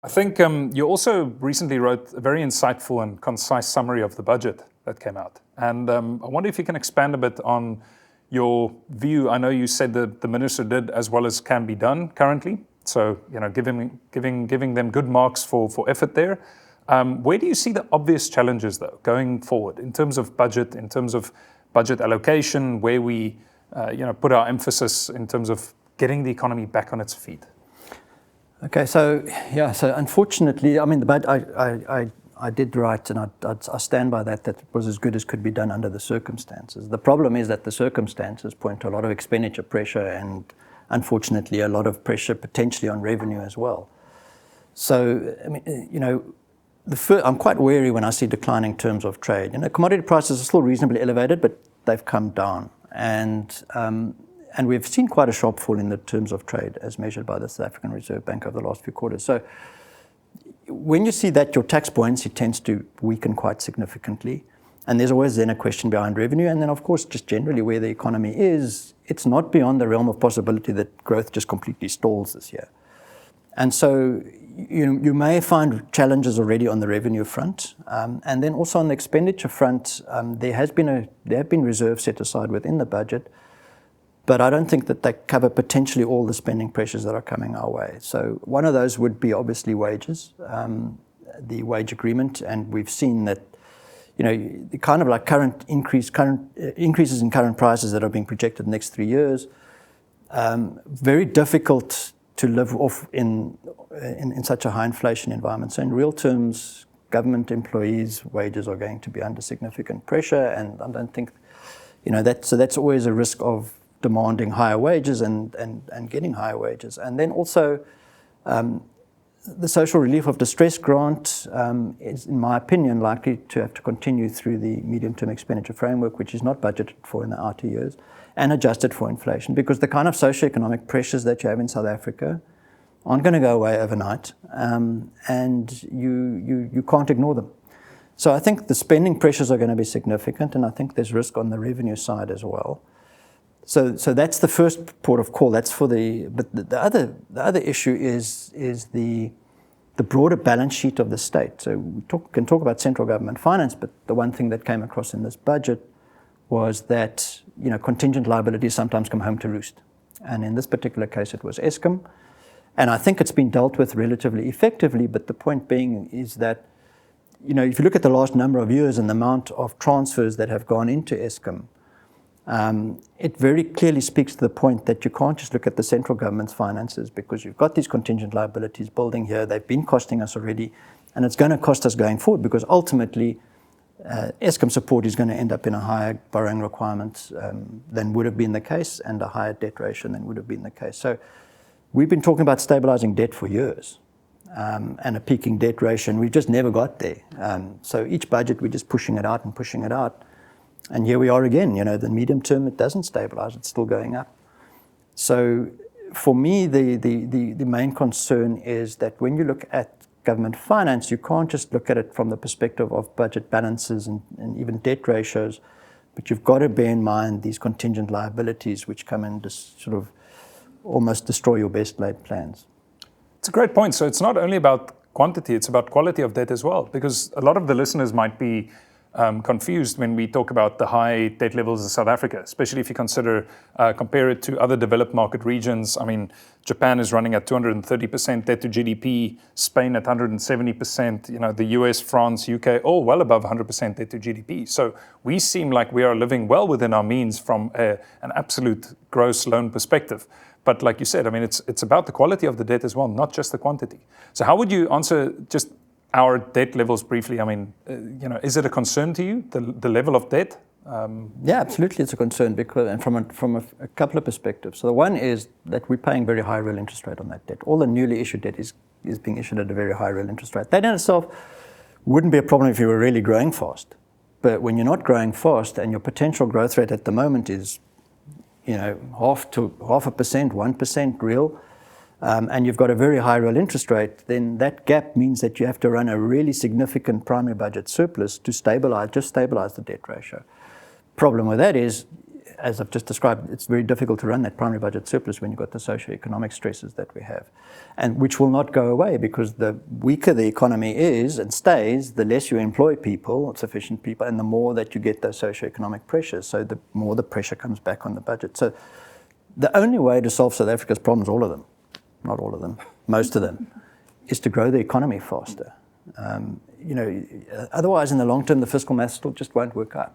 I think you also recently wrote a very insightful and concise summary of the budget that came out. And I wonder if you can expand a bit on your view. I know you said that the minister did as well as can be done currently. So, giving them good marks for effort there. Where do you see the obvious challenges, though, going forward in terms of budget, in terms of budget allocation, where we put our emphasis in terms of getting the economy back on its feet? Okay, so unfortunately, I mean, the budget, I did write, and I stand by that it was as good as could be done under the circumstances. The problem is that the circumstances point to a lot of expenditure pressure and, unfortunately, a lot of pressure potentially on revenue as well. So, I mean, I'm quite wary when I see declining terms of trade. Commodity prices are still reasonably elevated, but they've come down. And we've seen quite a sharp fall in the terms of trade as measured by the South African Reserve Bank over the last few quarters. So when you see that, your tax buoyancy tends to weaken quite significantly. And there's always then a question behind revenue. And then, of course, just generally where the economy is, it's not beyond the realm of possibility that growth just completely stalls this year. And so you may find challenges already on the revenue front. And then also on the expenditure front, there have been reserves set aside within the budget. But I don't think that they cover potentially all the spending pressures that are coming our way. So one of those would be obviously wages, the wage agreement, and we've seen that, the kind of like increases in current prices that are being projected the next 3 years, very difficult to live off in such a high inflation environment. So in real terms, government employees' wages are going to be under significant pressure, and I don't think, so that's always a risk of demanding higher wages and getting higher wages. And then also the social relief of distress grant is, in my opinion, likely to have to continue through the medium-term expenditure framework, which is not budgeted for in the outer years, and adjusted for inflation, because the kind of socioeconomic pressures that you have in South Africa aren't going to go away overnight, and you can't ignore them. So I think the spending pressures are going to be significant, and I think there's risk on the revenue side as well. So that's the first port of call. That's for but the other issue is the broader balance sheet of the state. So we can talk about central government finance, but the one thing that came across in this budget was that contingent liabilities sometimes come home to roost, and in this particular case, it was Eskom, and I think it's been dealt with relatively effectively. But the point being is that if you look at the last number of years and the amount of transfers that have gone into Eskom, it very clearly speaks to the point that you can't just look at the central government's finances, because you've got these contingent liabilities building here. They've been costing us already, and it's going to cost us going forward, because ultimately Eskom support is going to end up in a higher borrowing requirement than would have been the case, and a higher debt ratio than would have been the case. So we've been talking about stabilizing debt for years, and a peaking debt ratio, and we've just never got there. So each budget, we're just pushing it out and pushing it out. And here we are again, the medium term, it doesn't stabilize, it's still going up. So for me, the main concern is that when you look at government finance, you can't just look at it from the perspective of budget balances and even debt ratios, but you've got to bear in mind these contingent liabilities which come and just sort of almost destroy your best laid plans. It's a great point. So it's not only about quantity, it's about quality of debt as well, because a lot of the listeners might be confused when we talk about the high debt levels in South Africa, especially if you compare it to other developed market regions. I mean, Japan is running at 230% debt to GDP, Spain at 170%, the US, France, UK, all well above 100% debt to GDP. So we seem like we are living well within our means from an absolute gross loan perspective. But like you said, I mean, it's about the quality of the debt as well, not just the quantity. So how would you answer just our debt levels briefly? I mean, is it a concern to you, the level of debt? Yeah, absolutely, it's a concern, because, and from a couple of perspectives. So the one is that we're paying very high real interest rate on that debt. All the newly issued debt is being issued at a very high real interest rate. That in itself wouldn't be a problem if you were really growing fast. But when you're not growing fast and your potential growth rate at the moment is, 0.5%, 1% real, and you've got a very high real interest rate, then that gap means that you have to run a really significant primary budget surplus to stabilize the debt ratio. Problem with that is as I've just described, it's very difficult to run that primary budget surplus when you've got the socio-economic stresses that we have, and which will not go away, because the weaker the economy is and stays, the less you employ people, sufficient people, and the more that you get those socio-economic pressures. So the more the pressure comes back on the budget. So the only way to solve South Africa's problems, all of them, not all of them, most of them, is to grow the economy faster. Otherwise, in the long term, the fiscal math still just won't work out.